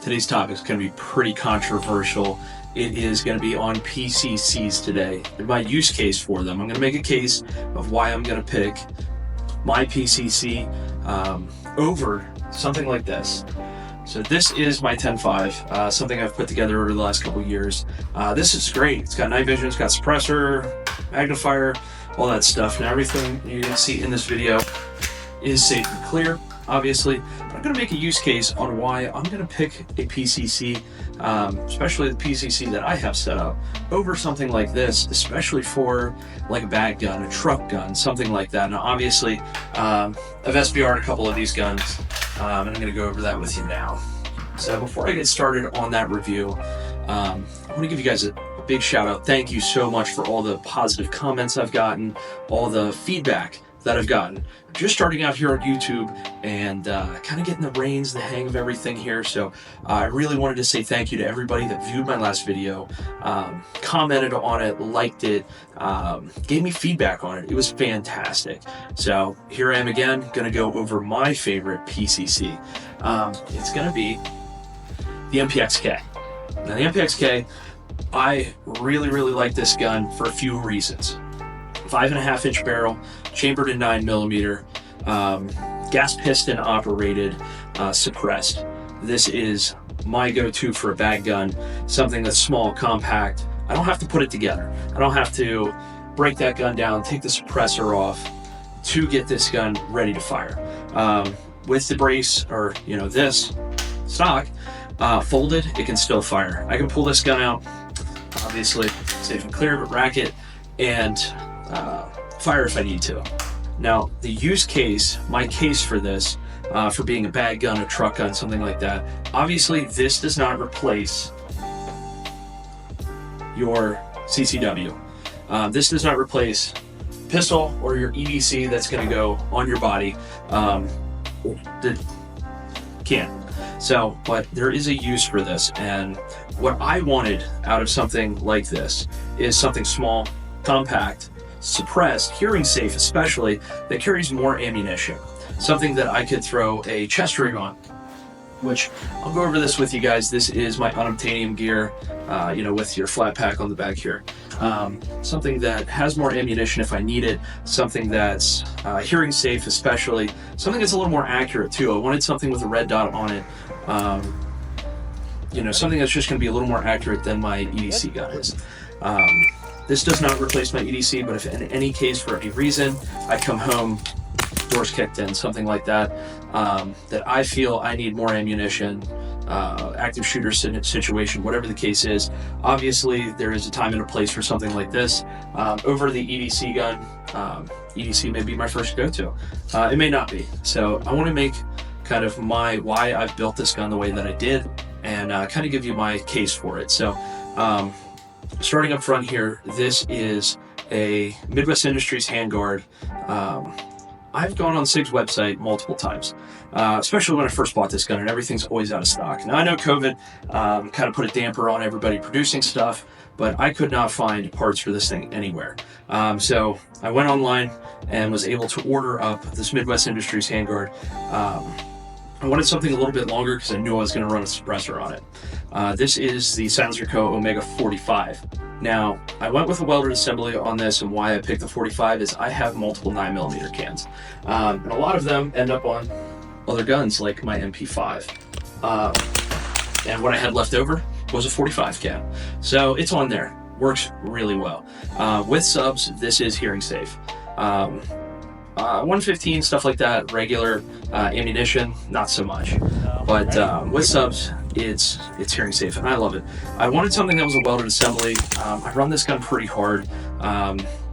Today's topic is going to be pretty controversial. It is going to be on PCCs today and my use case for them. I'm going to make a case of why I'm going to pick my PCC over something like this. So this is my 10.5, something I've put together over the last couple of years. This is great. It's got night vision, it's got suppressor, magnifier, all that stuff. And everything you're going to see in this video is safe and clear, obviously. But I'm going to make a use case on why I'm going to pick a PCC, especially the PCC that I have set up, over something like this, especially for like a bag gun, a truck gun, something like that. Now, obviously, I've SBR'd a couple of these guns, and I'm going to go over that with you now. So before I get started on that review, I want to give you guys a big shout out. Thank you so much for all the positive comments I've gotten, all the feedback that I've gotten. I'm just starting out here on YouTube and kind of getting the reins, the hang of everything here. So I really wanted to say thank you to everybody that viewed my last video, commented on it, liked it, gave me feedback on it. It was fantastic. So here I am again, going to go over my favorite PCC. It's going to be the MPX-K. Now the MPX-K, I really like this gun for a few reasons. 5.5-inch barrel, chambered in 9mm, gas piston operated, suppressed. This is my go-to for a bag gun, something that's small, compact. I don't have to put it together. I don't have to break that gun down, take the suppressor off to get this gun ready to fire. With the brace, or this stock, folded, it can still fire. I can pull this gun out, obviously safe and clear, but rack it and fire if I need to. Now, the use case, my case for this, for being a bag gun, a truck gun, something like that, obviously this does not replace your CCW. This does not replace pistol or your EDC that's going to go on your body. That can't. So, but there is a use for this, and what I wanted out of something like this is something small, compact, suppressed, hearing safe especially, that carries more ammunition. Something that I could throw a chest rig on, which I'll go over this with you guys. This is my unobtainium gear, with your flat pack on the back here. Something that has more ammunition if I need it, something that's hearing safe especially, something that's a little more accurate too. I wanted something with a red dot on it, something that's just going to be a little more accurate than my EDC gun is. This does not replace my EDC, but if in any case, for any reason, I come home, doors kicked in, something like that, that I feel I need more ammunition, active shooter situation, whatever the case is, obviously there is a time and a place for something like this. Over the EDC gun, EDC may be my first go-to. It may not be. So I want to make kind of why I've built this gun the way that I did, and kind of give you my case for it. So, starting up front here, this is a Midwest Industries handguard. I've gone on SIG's website multiple times, especially when I first bought this gun, and everything's always out of stock. Now I know COVID kind of put a damper on everybody producing stuff, but I could not find parts for this thing anywhere. So I went online and was able to order up this Midwest Industries handguard. I wanted something a little bit longer because I knew I was going to run a suppressor on it. This is the Silencer Co. Omega 45. Now, I went with a welded assembly on this, and why I picked the 45 is I have multiple 9mm cans. And a lot of them end up on other guns like my MP5. And what I had left over was a 45 can. So it's on there. Works really well. With subs, this is hearing safe. 115, stuff like that, regular ammunition, not so much. But with subs, it's hearing safe, and I love it. I wanted something that was a welded assembly. I run this gun pretty hard.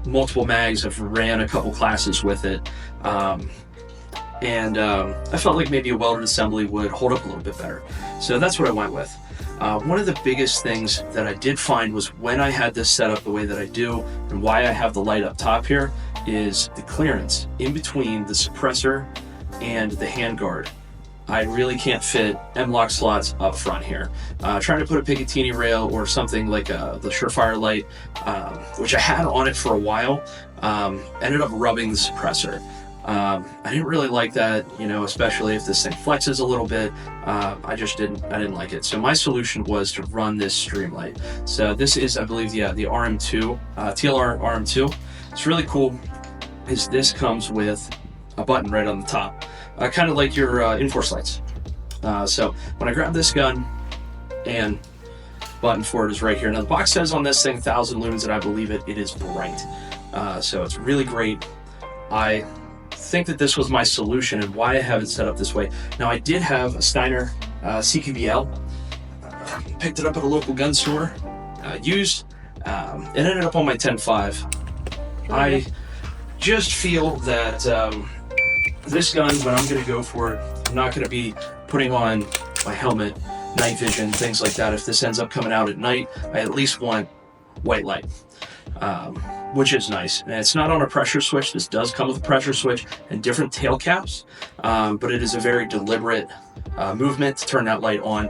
Multiple mags, I've ran a couple classes with it. And I felt like maybe a welded assembly would hold up a little bit better. So that's what I went with. One of the biggest things that I did find was when I had this set up the way that I do, and why I have the light up top here, is the clearance in between the suppressor and the handguard. I really can't fit M-lock slots up front here. Trying to put a Picatinny rail or something like the Surefire light, which I had on it for a while, ended up rubbing the suppressor. I didn't really like that, you know, especially if this thing flexes a little bit. I didn't like it. So my solution was to run this Streamlight. So this is, I believe, yeah, the RM2, TLR RM2. It's really cool is this comes with a button right on the top, kind of like your Inforce lights. So when I grab this gun, and button for it is right here. Now the box says on this thing 1,000 lumens, and I believe it is bright. So it's really great. I think that this was my solution and why I have it set up this way. Now I did have a Steiner CQBL. Picked it up at a local gun store, used. It ended up on my 10.5. I just feel that this gun, when I'm going to go for it, I'm not going to be putting on my helmet, night vision, things like that. If this ends up coming out at night, I at least want white light, which is nice. And it's not on a pressure switch. This does come with a pressure switch and different tail caps, but it is a very deliberate movement to turn that light on,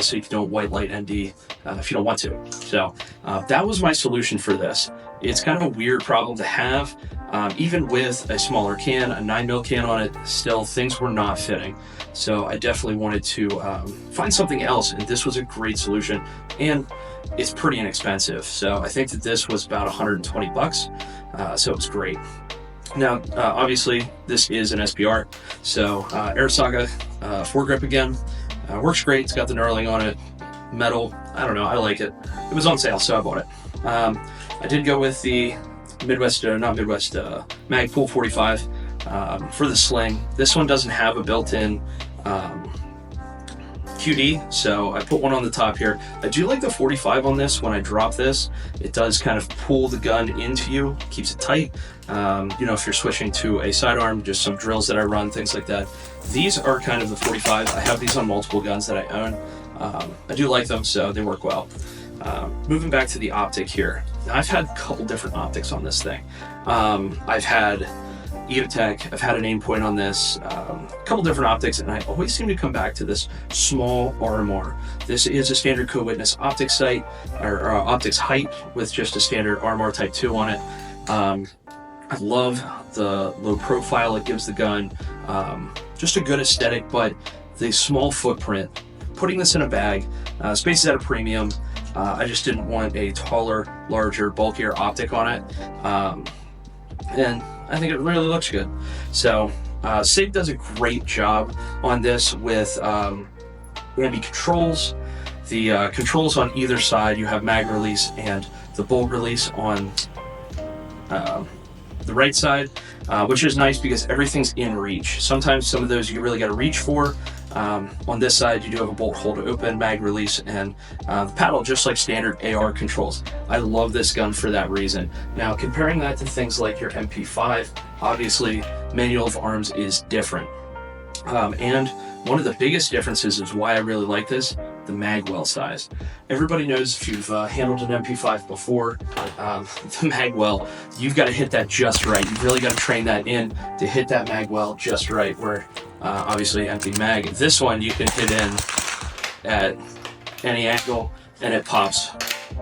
so you don't white light ND if you don't want to. So that was my solution for this. It's kind of a weird problem to have. Even with a smaller can, a 9mm can on it, still things were not fitting. So I definitely wanted to find something else, and this was a great solution. And it's pretty inexpensive. So I think that this was about 120 bucks. So it was great. Now, obviously, this is an SPR. So Airsaga foregrip again. Works great. It's got the knurling on it. Metal. I don't know. I like it. It was on sale, so I bought it. I did go with the Magpul 45 for the sling. This one doesn't have a built-in QD, so I put one on the top here. I do like the 45 on this. When I drop this, it does kind of pull the gun into you, keeps it tight. You know, if you're switching to a sidearm, just some drills that I run, things like that. These are kind of the 45. I have these on multiple guns that I own. I do like them, so they work well. Moving back to the optic here. Now, I've had a couple different optics on this thing. I've had EOTech, I've had an aim point on this, a couple different optics, and I always seem to come back to this small RMR. This is a standard co-witness optic sight, or optics height with just a standard RMR Type 2 on it. I love the low profile it gives the gun, just a good aesthetic, but the small footprint. Putting this in a bag, space is at a premium. I just didn't want a taller, larger, bulkier optic on it. And I think it really looks good. So SIG does a great job on this with ambi controls. The controls on either side, you have mag release and the bolt release on the right side, which is nice because everything's in reach. Sometimes some of those you really got to reach for. On this side, you do have a bolt hold open, mag release, and the paddle, just like standard AR controls. I love this gun for that reason. Now, comparing that to things like your MP5, obviously, manual of arms is different. And one of the biggest differences is why I really like this, the mag well size. Everybody knows if you've handled an MP5 before, the mag well, you've got to hit that just right. You've really got to train that in to hit that mag well just right, where obviously empty mag. This one you can hit in at any angle and it pops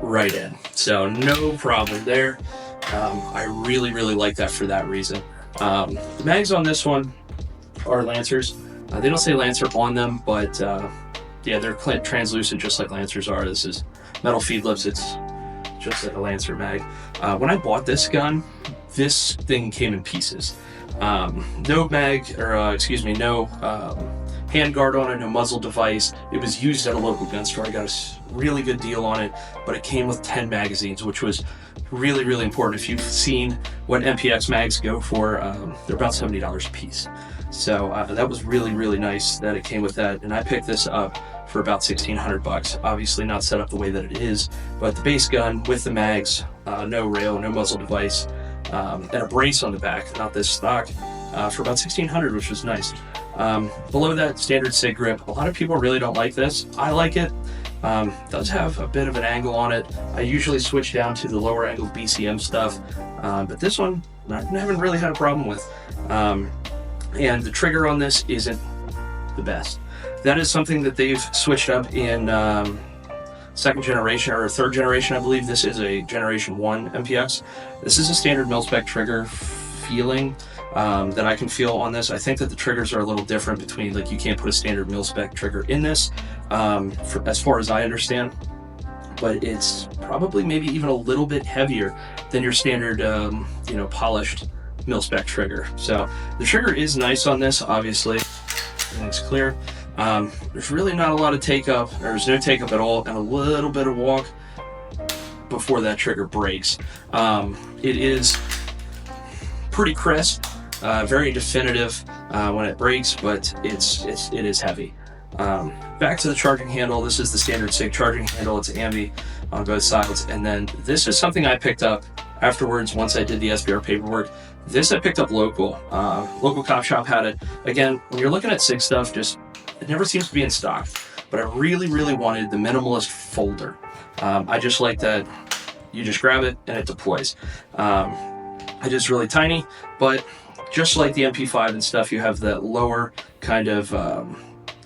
right in. So no problem there. I really, really like that for that reason. The mags on this one are Lancers. They don't say Lancer on them, but yeah, they're translucent just like Lancers are. This is metal feed lips. It's just like a Lancer mag. When I bought this gun, this thing came in pieces. No mag, or excuse me, no hand guard on it, no muzzle device. It was used at a local gun store. I got a really good deal on it, but it came with 10 magazines, which was really, really important. If you've seen what MPX mags go for, they're about $70 a piece. So that was really, really nice that it came with that. And I picked this up for about 1,600 bucks. Obviously not set up the way that it is, but the base gun with the mags, no rail, no muzzle device, and a brace on the back, not this stock, for about 1,600, which was nice. Below that, standard SIG grip. A lot of people really don't like this. I like it. Does have a bit of an angle on it. I usually switch down to the lower angle BCM stuff, but this one I haven't really had a problem with. And the trigger on this isn't the best. That is something that they've switched up in second generation or third generation, I believe. This is a generation 1 MPX. This is a standard mil-spec trigger feeling. that I can feel on this. I think that the triggers are a little different between, like, you can't put a standard mil-spec trigger in this, as far as I understand, but it's probably maybe even a little bit heavier than your standard, polished mil-spec trigger. So the trigger is nice on this, obviously. Everything's clear. There's really not a lot of take-up, or there's no take-up at all, and a little bit of walk before that trigger breaks. It is pretty crisp, very definitive when it breaks, but it is heavy. Back to the charging handle. This is the standard SIG charging handle. It's ambi on both sides, and then this is something I picked up afterwards once I did the SBR paperwork. This I picked up local. Local cop shop had it. Again, when you're looking at SIG stuff, it never seems to be in stock, but I really, really wanted the minimalist folder. I just like that you just grab it and it deploys. It is really tiny, but just like the MP5 and stuff, you have that lower kind of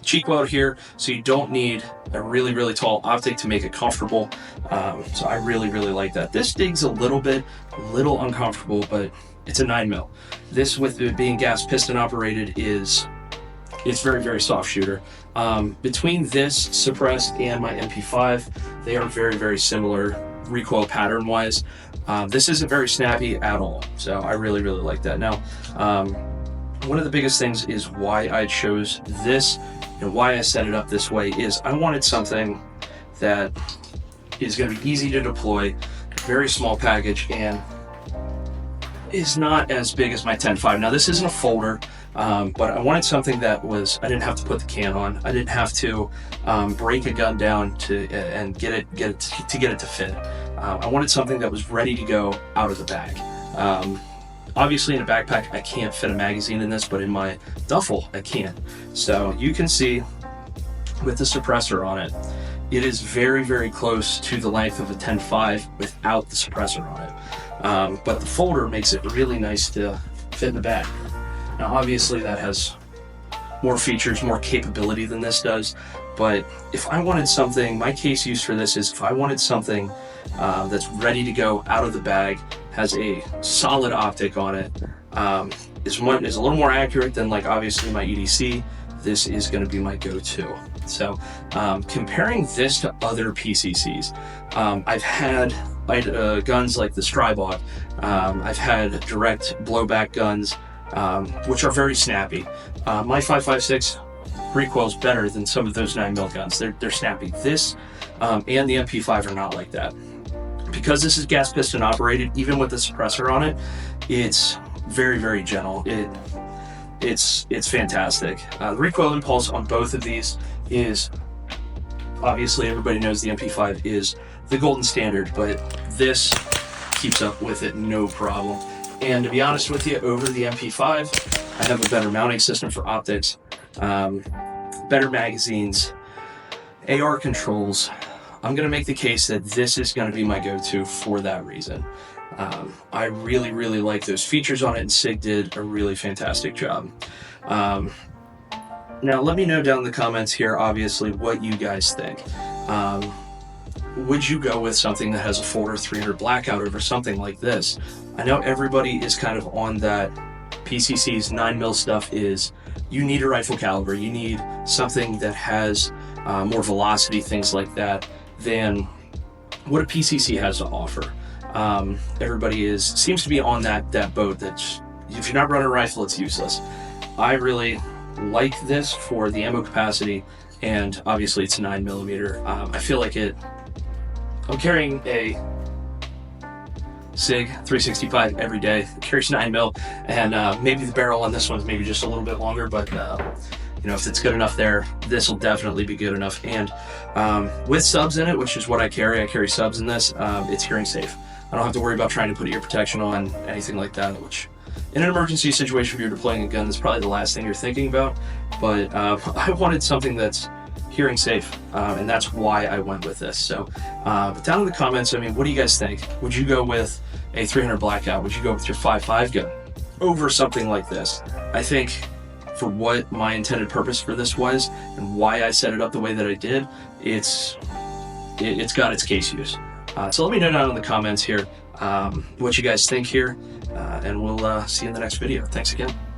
cheek weld here, so you don't need a really, really tall optic to make it comfortable. So I really, really like that. This digs a little uncomfortable, but it's a 9mm. This, with it being gas piston operated, it's very, very soft shooter. Between this suppressed and my MP5, they are very, very similar recoil pattern wise. This isn't very snappy at all, so I really, really like that. Now, one of the biggest things is why I chose this and why I set it up this way is I wanted something that is going to be easy to deploy, very small package, and is not as big as my 10.5. Now, this isn't a folder, but I wanted something that I didn't have to put the can on. I didn't have to break a gun down and get it to fit. I wanted something that was ready to go out of the bag. Obviously, in a backpack, I can't fit a magazine in this, but in my duffel, I can. So you can see with the suppressor on it, it is very, very close to the length of a 10.5 without the suppressor on it. But the folder makes it really nice to fit in the bag. Now, obviously, that has more features, more capability than this does. But if I wanted something, my case use for this is if I wanted something that's ready to go out of the bag, has a solid optic on it, is a little more accurate than, like, obviously my EDC, this is going to be my go-to. So comparing this to other PCCs, I've had guns like the Strybog. I've had direct blowback guns, which are very snappy. My 5.56 recoils better than some of those 9mm guns. They're snappy. This and the MP5 are not like that. Because this is gas piston operated, even with the suppressor on it, it's very, very gentle. It's fantastic. The recoil impulse on both of these is, obviously everybody knows the MP5 is the golden standard, but this keeps up with it no problem. And to be honest with you, over the MP5, I have a better mounting system for optics, better magazines, AR controls. I'm going to make the case that this is going to be my go-to for that reason. I really, really like those features on it, and SIG did a really fantastic job. Now, let me know down in the comments here, obviously, what you guys think. Would you go with something that has a folder 300 blackout over something like this? I know everybody is kind of on that PCC's 9mm stuff is, you need a rifle caliber, you need something that has more velocity, things like that, than what a PCC has to offer. Everybody seems to be on that boat that if you're not running a rifle, it's useless. I really like this for the ammo capacity, and obviously it's 9mm. I feel like I'm carrying a SIG 365 every day. It carries 9mm, and maybe the barrel on this one's maybe just a little bit longer, but if it's good enough there, this will definitely be good enough. And with subs in it, which is what I carry subs in this, it's hearing safe. I don't have to worry about trying to put ear protection on, anything like that, which in an emergency situation, if you're deploying a gun, that's probably the last thing you're thinking about. But I wanted something that's hearing safe, and that's why I went with this. So but down in the comments, what do you guys think? Would you go with a 300 blackout? Would you go with your 5.5 gun over something like this? I think for what my intended purpose for this was and why I set it up the way that I did, it's got its case use. So let me know down in the comments here what you guys think here. And we'll see you in the next video. Thanks again.